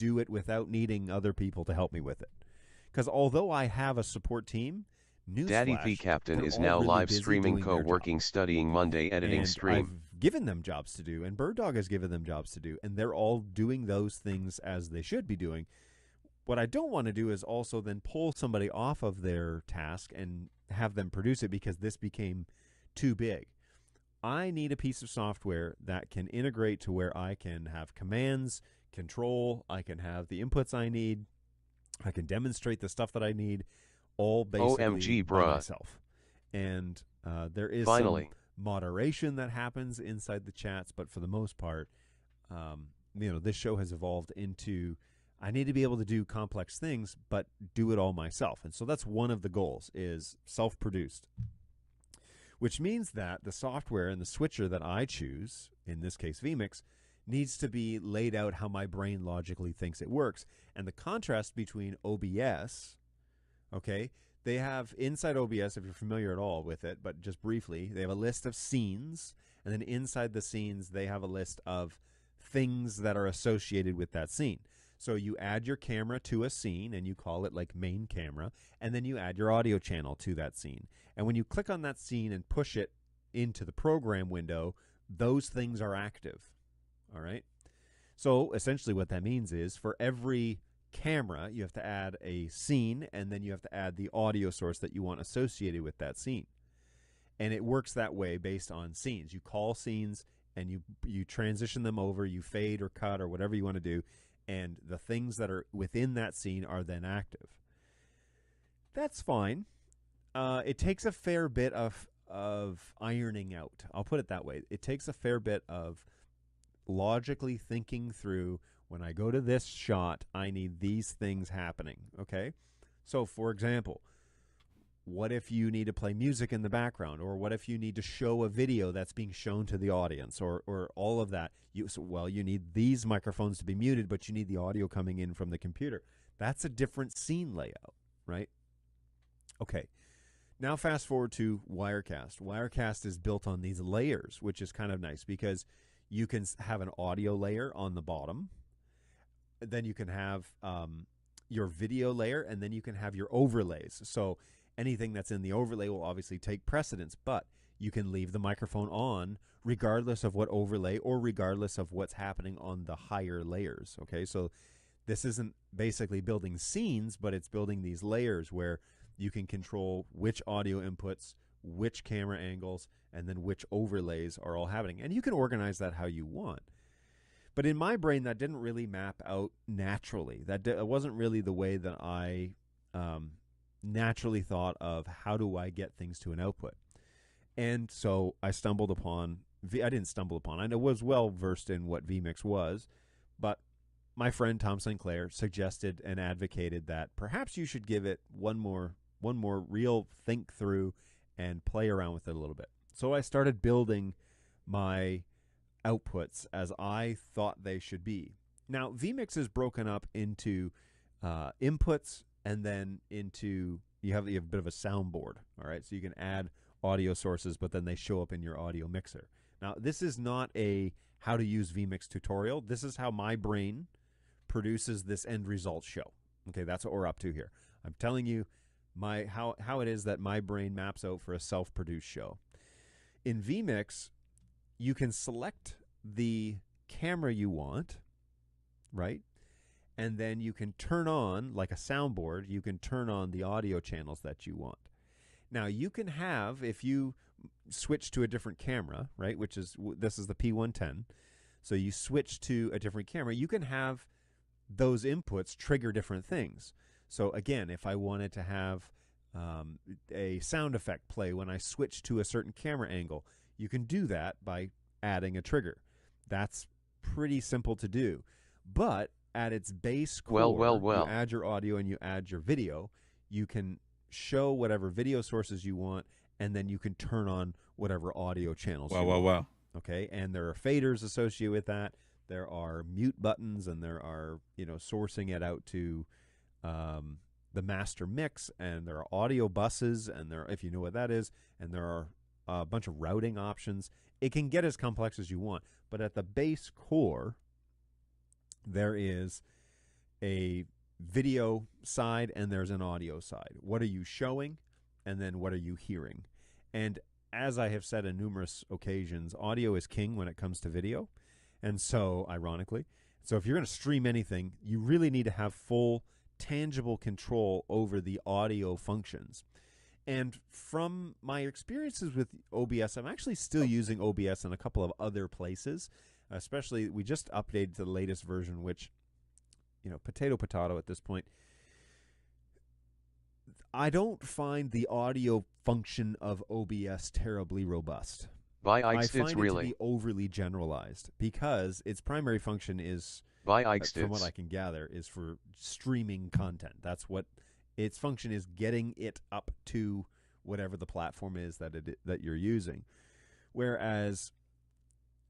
do it without needing other people to help me with it. Because although I have a support team, Daddy P newsflash, Captain they're is all now really live busy streaming doing their job. co-working studying Monday editing And stream. I've given them jobs to do, and Bird Dog has given them jobs to do, and they're all doing those things as they should be doing. What I don't want to do is also then pull somebody off of their task and have them produce it because this became too big. I need a piece of software that can integrate to where I can have commands, control, I can have the inputs I need, I can demonstrate the stuff that I need, all basically OMG, by bruh. myself. And there is some Finally. moderation that happens inside the chats, but for the most part, this show has evolved into I need to be able to do complex things, but do it all myself. And so that's one of the goals is self-produced, which means that the software and the switcher that I choose, in this case vMix, needs to be laid out how my brain logically thinks it works. And the contrast between OBS, okay, they have inside OBS, if you're familiar at all with it, but just briefly, they have a list of scenes, and then inside the scenes, they have a list of things that are associated with that scene. So you add your camera to a scene and you call it like main camera, and then you add your audio channel to that scene. And when you click on that scene and push it into the program window, those things are active. All right. So essentially what that means is for every camera, you have to add a scene, and then you have to add the audio source that you want associated with that scene. And it works that way based on scenes. You call scenes and you transition them over, you fade or cut or whatever you want to do, and the things that are within that scene are then active. That's fine. It takes a fair bit of ironing out. I'll put it that way. It takes a fair bit of logically thinking through, when I go to this shot, I need these things happening, okay? So, for example, what if you need to play music in the background, or what if you need to show a video that's being shown to the audience, or all of that? You need these microphones to be muted, but you need the audio coming in from the computer. That's a different scene layout, right? Okay. Now fast forward to Wirecast. Wirecast is built on these layers, which is kind of nice because you can have an audio layer on the bottom. Then you can have your video layer, and then you can have your overlays. So anything that's in the overlay will obviously take precedence, but you can leave the microphone on regardless of what overlay or regardless of what's happening on the higher layers. Okay, so this isn't basically building scenes, but it's building these layers where you can control which audio inputs, which camera angles, and then which overlays are all happening. And you can organize that how you want. But in my brain, that didn't really map out naturally. It wasn't really the way that I naturally thought of how do I get things to an output. And so I stumbled upon, I didn't stumble upon, I was well versed in what vMix was, but my friend Tom Sinclair suggested and advocated that perhaps you should give it one more real think through and play around with it a little bit. So I started building my outputs as I thought they should be. Now, vMix is broken up into inputs, and then into you have a bit of a soundboard. All right, so you can add audio sources, but then they show up in your audio mixer. Now, this is not a how to use vMix tutorial. This is how my brain produces this end result show. Okay, that's what we're up to here. I'm telling you how it is that my brain maps out for a self-produced show. In vMix, you can select the camera you want, right? And then you can turn on, like a soundboard, you can turn on the audio channels that you want. Now, you can have, if you switch to a different camera, right, this is the P110, so you switch to a different camera, you can have those inputs trigger different things. So again, if I wanted to have a sound effect play when I switch to a certain camera angle, you can do that by adding a trigger. That's pretty simple to do. But at its base core, you add your audio and you add your video. You can show whatever video sources you want, and then you can turn on whatever audio channels you want. Okay, and there are faders associated with that. There are mute buttons, and there are, sourcing it out to the master mix, and there are audio buses, and there, if you know what that is, and there are a bunch of routing options. It can get as complex as you want, but at the base core, there is a video side and there's an audio side. What are you showing? And then what are you hearing? And as I have said on numerous occasions, audio is king when it comes to video. And so, ironically, so if you're going to stream anything, you really need to have full, tangible control over the audio functions. And from my experiences with OBS, I'm actually still using OBS in a couple of other places. Especially, we just updated to the latest version, which, potato at this point. I don't find the audio function of OBS terribly robust. I find it to be overly generalized because its primary function is, from what I can gather, is for streaming content. That's what its function is, getting it up to whatever the platform is that you're using. Whereas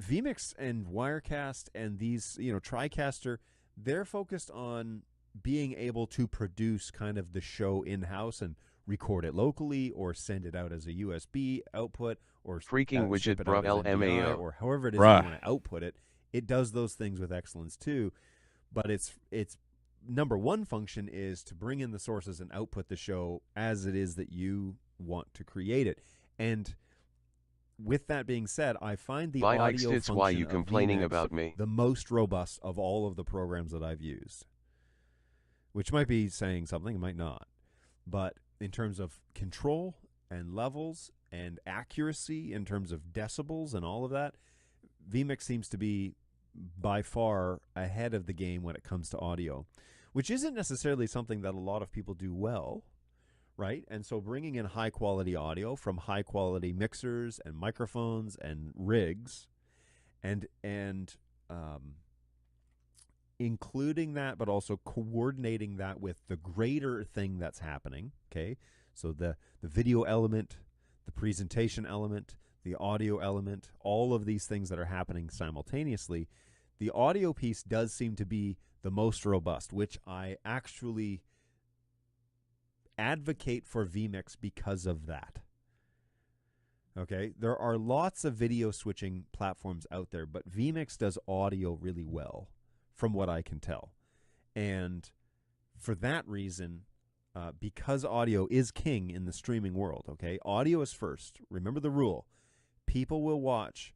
vMix and Wirecast and these, TriCaster, they're focused on being able to produce kind of the show in-house and record it locally or send it out as a USB output or freaking widget ship it out as LMAO or however it is you want to output it. It does those things with excellence too, but its number one function is to bring in the sources and output the show as it is that you want to create it. And with that being said, I find the audio function why you of complaining vMix about me? The most robust of all of the programs that I've used. Which might be saying something, it might not. But in terms of control and levels and accuracy, in terms of decibels and all of that, vMix seems to be by far ahead of the game when it comes to audio, which isn't necessarily something that a lot of people do well, right? And so bringing in high-quality audio from high-quality mixers and microphones and rigs and including that, but also coordinating that with the greater thing that's happening, okay? So the video element, the presentation element, the audio element, all of these things that are happening simultaneously, the audio piece does seem to be the most robust, which I actually advocate for vMix because of that. Okay, there are lots of video switching platforms out there, but vMix does audio really well, from what I can tell. And for that reason, because audio is king in the streaming world, okay? Audio is first. Remember the rule. People will watch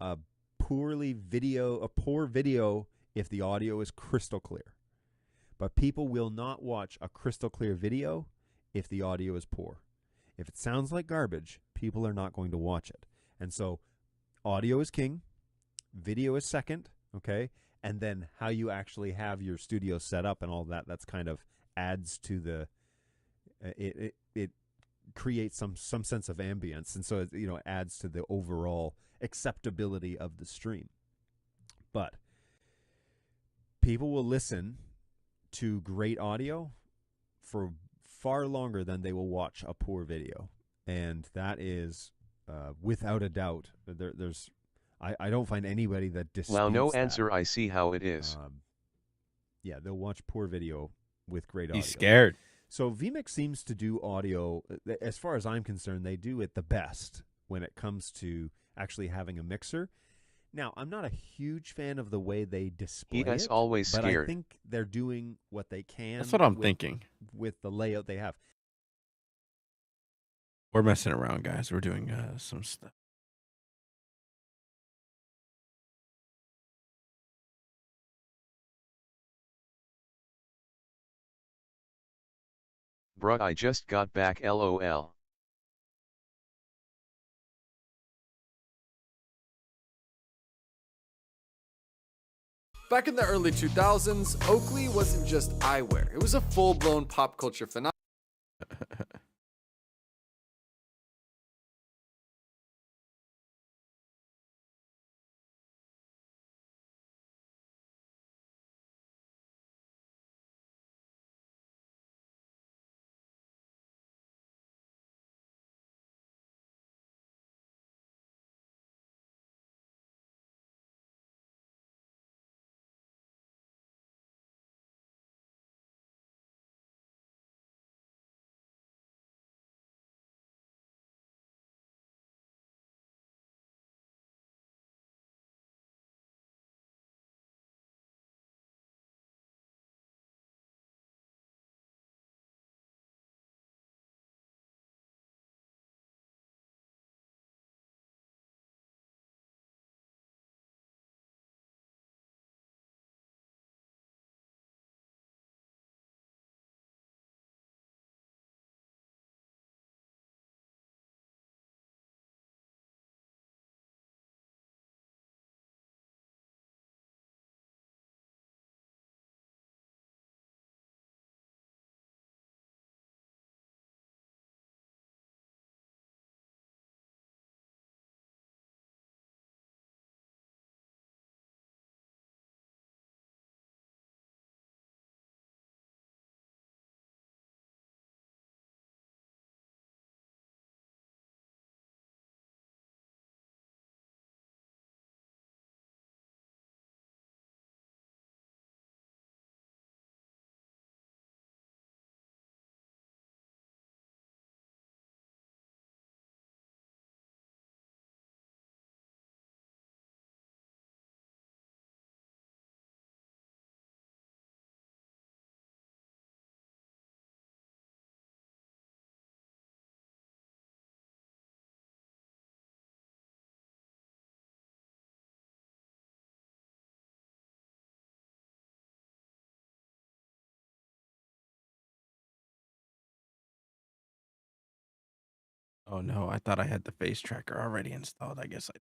a poor video if the audio is crystal clear. But people will not watch a crystal clear video if the audio is poor. If it sounds like garbage, people are not going to watch it. And so audio is king, video is second, okay? And then how you actually have your studio set up and all that, that's kind of adds to the it creates some sense of ambience, and so it adds to the overall acceptability of the stream. But people will listen to great audio for far longer than they will watch a poor video, and that is without a doubt. There's I don't find anybody that disputes Wow, no that. answer. I see how it is. Yeah, they'll watch poor video with great audio. He's scared. So vMix seems to do audio, as far as I'm concerned, they do it the best when it comes to actually having a mixer. Now, I'm not a huge fan of the way they display He is it, always but scared. I think they're doing what they can. That's what I'm thinking. With the layout they have. We're messing around, guys. We're doing some stuff. Bruh, I just got back, LOL. Back in the early 2000s, Oakley wasn't just eyewear. It was a full-blown pop culture phenomenon. Oh no, I thought I had the face tracker already installed. I guess I.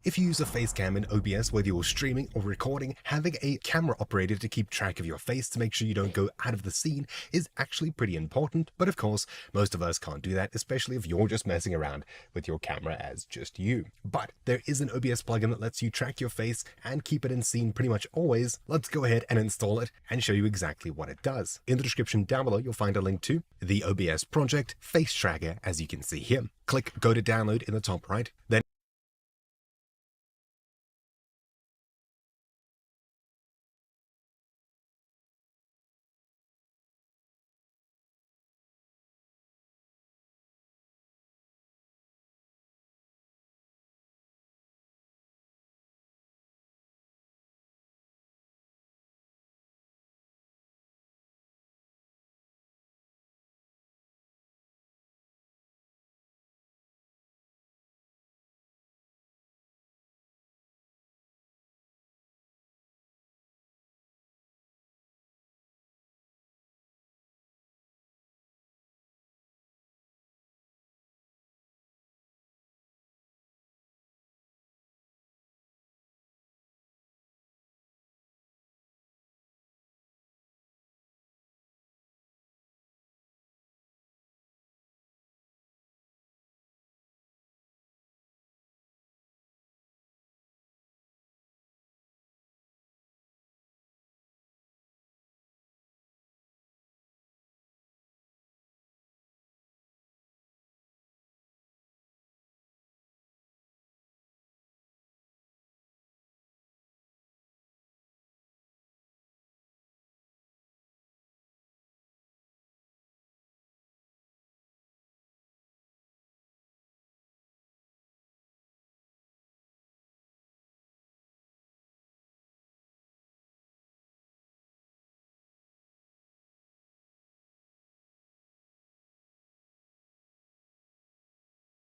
If you use a face cam in OBS, whether you're streaming or recording, having a camera operator to keep track of your face to make sure you don't go out of the scene is actually pretty important. But of course, most of us can't do that, especially if you're just messing around with your camera as just you. But there is an OBS plugin that lets you track your face and keep it in scene pretty much always. Let's go ahead and install it and show you exactly what it does. In the description down below, you'll find a link to the OBS project face tracker, as you can see here. Click go to download in the top right, then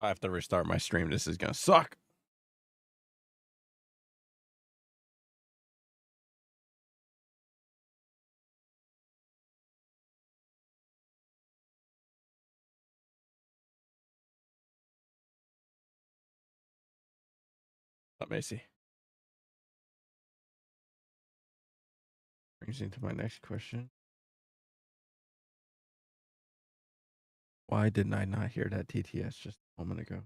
I have to restart my stream. This is gonna suck. Macy. Brings me to my next question. Why didn't I not hear that TTS just a moment ago?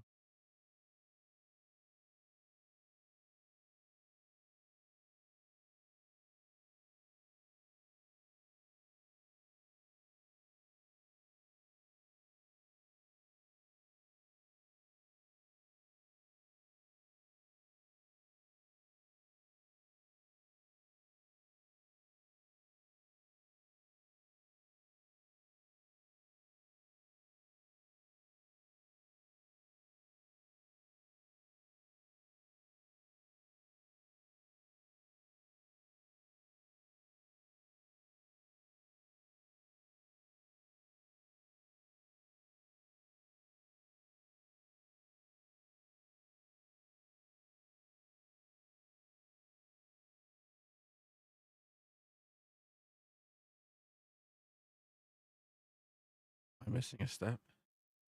I'm missing a step.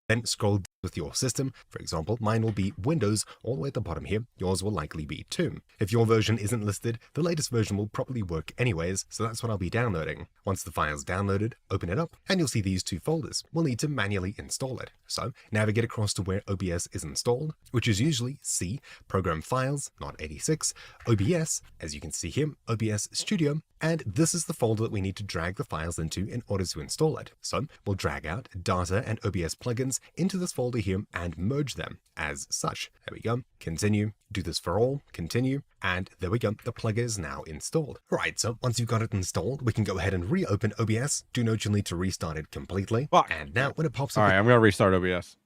Then scroll with your system. For example, mine will be Windows all the way at the bottom here. Yours will likely be too. If your version isn't listed, the latest version will probably work anyways, so that's what I'll be downloading. Once the file's downloaded, open it up, and you'll see these two folders. We'll need to manually install it. So navigate across to where OBS is installed, which is usually C, Program Files, not 86, OBS, as you can see here, OBS Studio, and this is the folder that we need to drag the files into in order to install it. So we'll drag out Data and OBS plugins into this folder here and merge them as such. There we go. Continue. Do this for all. Continue. And there we go. The plugin is now installed. Right, so once you've got it installed, we can go ahead and reopen OBS. Do note you'll need to restart it completely. Fuck. And now when it pops All up, right, I'm gonna restart OBS.